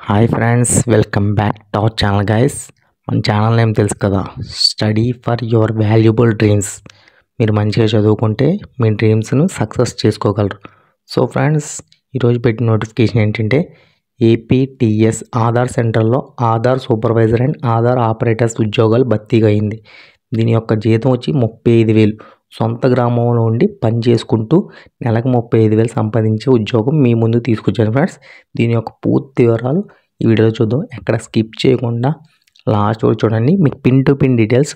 Hi friends, welcome back to our channel guys. మన channel name తెలుసు కదా, study for your valuable dreams. మీరు మంచిగా చదువుకుంటే మీ డ్రీమ్స్ను సక్సెస్ చేసుకోగలరు. సో ఫ్రెండ్స్, ఈరోజు పెట్టిన నోటిఫికేషన్ ఏంటంటే ఏపీటీఎస్ ఆధార్ సెంటర్లో Aadhaar supervisor and Aadhaar operators ఉద్యోగాలు భర్తీగా అయింది. దీని యొక్క జీతం వచ్చి 35,000. సొంత గ్రామంలో ఉండి పని చేసుకుంటూ నెలకు 35,000 సంపాదించే ఉద్యోగం మీ ముందు తీసుకొచ్చాను ఫ్రెండ్స్. దీని యొక్క పూర్తి వివరాలు ఈ వీడియోలో చూద్దాం. ఎక్కడ స్కిప్ చేయకుండా లాస్ట్ వరకు చూడండి, మీకు పిన్ టు పిన్ డీటెయిల్స్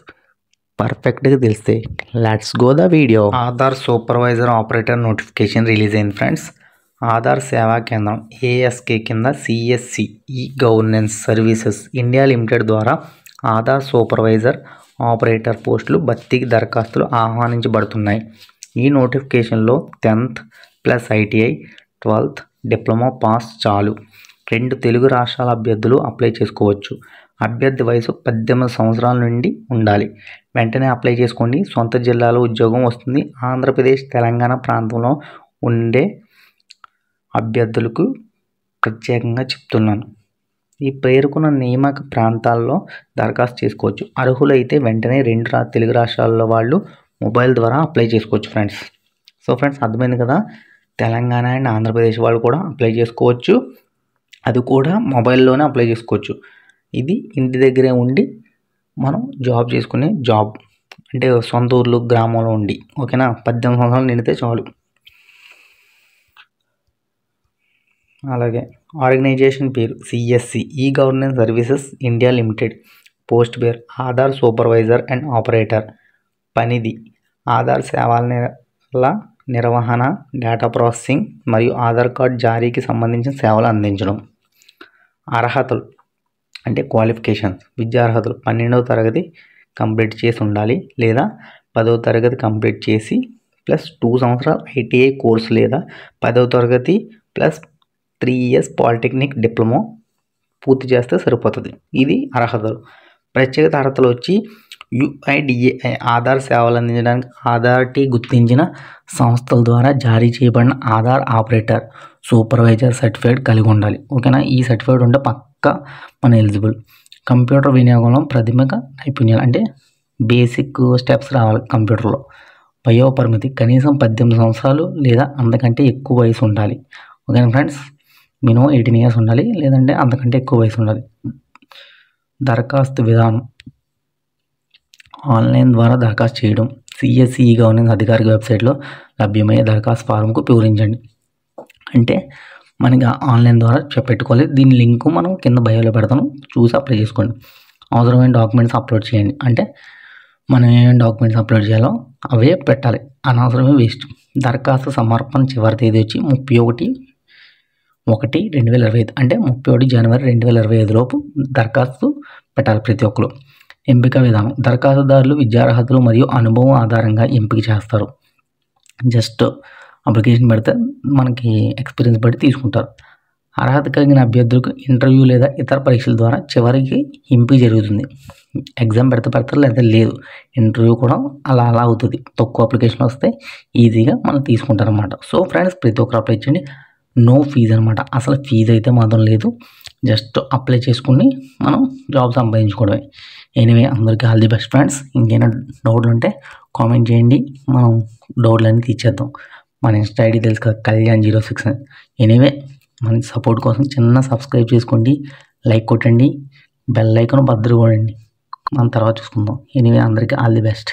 పర్ఫెక్ట్గా తెలుస్తాయి. Let's go the video. Aadhaar supervisor operator notification release అయింది ఫ్రెండ్స్. ఆధార్ సేవా కేంద్రం ఏఎస్కే కింద CSC e governance services India limited ద్వారా ఆధార్ సూపర్వైజర్ ఆపరేటర్ పోస్టులు భర్తీకి దరఖాస్తులు ఆహ్వానించబడుతున్నాయి. ఈ నోటిఫికేషన్లో 10th plus ITI, 12th diploma pass చాలు. 2 తెలుగు రాష్ట్రాల అభ్యర్థులు అప్లై చేసుకోవచ్చు. అభ్యర్థి వయసు 18 సంవత్సరాల నుండి ఉండాలి. వెంటనే అప్లై చేసుకోండి. సొంత జిల్లాలో ఉద్యోగం వస్తుంది. ఆంధ్రప్రదేశ్, తెలంగాణ ప్రాంతంలో ఉండే అభ్యర్థులకు ప్రత్యేకంగా చెప్తున్నాను. ఈ పేర్కొన్న నియామక ప్రాంతాల్లో దరఖాస్తు చేసుకోవచ్చు. అర్హులైతే వెంటనే 2 తెలుగు రాష్ట్రాల్లో వాళ్ళు మొబైల్ ద్వారా అప్లై చేసుకోవచ్చు ఫ్రెండ్స్. సో ఫ్రెండ్స్, అర్థమైంది కదా, తెలంగాణ అండ్ ఆంధ్రప్రదేశ్ వాళ్ళు కూడా అప్లై చేసుకోవచ్చు. అది కూడా మొబైల్లోనే అప్లై చేసుకోవచ్చు. ఇది ఇంటి దగ్గరే ఉండి మనం జాబ్ చేసుకునే జాబ్, అంటే సొంత ఊర్లు గ్రామంలో ఉండి. ఓకేనా, 18 సంవత్సరాలు నిండితే చాలు. అలాగే ఆర్గనైజేషన్ పేరు CSC e governance services India limited. Post పేరు ఆధార్ సూపర్వైజర్ అండ్ ఆపరేటర్. పనిది ఆధార్ సేవల నిర్వహణ, డేటా ప్రాసెసింగ్ మరియు ఆధార్ కార్డ్ జారీకి సంబంధించిన సేవలు అందించడం. అర్హతలు అంటే క్వాలిఫికేషన్స్. విద్యా అర్హతలు 12వ తరగతి కంప్లీట్ చేసి ఉండాలి లేదా 10వ తరగతి కంప్లీట్ చేసి ప్లస్ 2 సంవత్సరాలు ఐటీఐ కోర్సు లేదా 10వ తరగతి ప్లస్ 3 years పాలిటెక్నిక్ డిప్లొమా పూర్తి చేస్తే సరిపోతుంది. ఇది అర్హతలు. ప్రత్యేకత అర్హతలు వచ్చి యుఐడిఏఐ ఆధార్ సేవలు అందించడానికి అథారిటీ గుర్తించిన సంస్థల ద్వారా జారీ చేయబడిన ఆధార్ ఆపరేటర్ సూపర్వైజర్ సర్టిఫికేట్ కలిగి ఉండాలి. ఓకేనా, ఈ సర్టిఫికేట్ ఉంటే పక్కా మన ఎలిజిబుల్. కంప్యూటర్ వినియోగంలో ప్రాథమిక నైపుణ్యాలు అంటే బేసిక్ స్టెప్స్ రావాలి కంప్యూటర్లో. వయో పరిమితి కనీసం 18 సంవత్సరాలు లేదా అంతకంటే ఎక్కువ వయసు ఉండాలి. ఓకేనా ఫ్రెండ్స్, మినిమం 18 years ఉండాలి, లేదంటే అంతకంటే ఎక్కువ వయసు ఉండాలి. దరఖాస్తు విధానం ఆన్లైన్ ద్వారా దరఖాస్తు చేయడం. సిఎస్సి గవర్నెన్స్ అధికారిక వెబ్సైట్లో లభ్యమయ్యే దరఖాస్తు ఫారంకు పూరించండి. అంటే మనకి ఆన్లైన్ ద్వారా పెట్టుకోవాలి. దీని లింక్ మనం కింద బయోలో పెడతాము, చూసి అప్లై చేసుకోండి. అవసరమైన డాక్యుమెంట్స్ అప్లోడ్ చేయండి. అంటే మనం ఏమేమి డాక్యుమెంట్స్ అప్లోడ్ చేయాలో అవే పెట్టాలి, అనవసరమే వేస్ట్. దరఖాస్తు సమర్పణ చివరి తేదీ వచ్చి 31/1/2025 అంటే 31 జనవరి 2025 లోపు దరఖాస్తు పెట్టాలి ప్రతి ఒక్కరు. ఎంపిక విధానం దరఖాస్తుదారులు విద్యార్హతలు మరియు అనుభవం ఆధారంగా ఎంపిక చేస్తారు. జస్ట్ అప్లికేషన్ పెడితే మనకి ఎక్స్పీరియన్స్ బట్టి తీసుకుంటారు. అర్హత కలిగిన అభ్యర్థులకు ఇంటర్వ్యూ లేదా ఇతర పరీక్షల ద్వారా చివరికి ఎంపిక జరుగుతుంది. ఎగ్జామ్ పెడతారు లేదా లేదు, ఇంటర్వ్యూ కూడా అలా అవుతుంది. తక్కువ అప్లికేషన్ వస్తే ఈజీగా మనం తీసుకుంటారు అన్నమాట. సో ఫ్రెండ్స్, ప్రతి ఒక్కరు అప్లై చేయండి. నో ఫీజు అనమాట, అసలు ఫీజు అయితే మాత్రం లేదు. జస్ట్ అప్లై చేసుకుని మనం జాబ్ సంపాదించుకోవడమే. ఎనీవే, అందరికీ ఆల్ ది బెస్ట్ ఫ్రెండ్స్. ఇంకేమైనా డౌట్లు ఉంటే కామెంట్ చేయండి, మనం డౌట్లన్నీ తీర్చేద్దాం. మన ఇన్స్టా ఐడి తెలుసు కదా, Kalyan06. ఎనీవే, మన సపోర్ట్ కోసం చిన్న సబ్స్క్రైబ్ చేసుకోండి, లైక్ కొట్టండి, బెల్ ఐకాన్ భద్ర కొట్టండి. మనం తర్వాత చూసుకుందాం. ఎనీవే, అందరికీ ఆల్ ది బెస్ట్.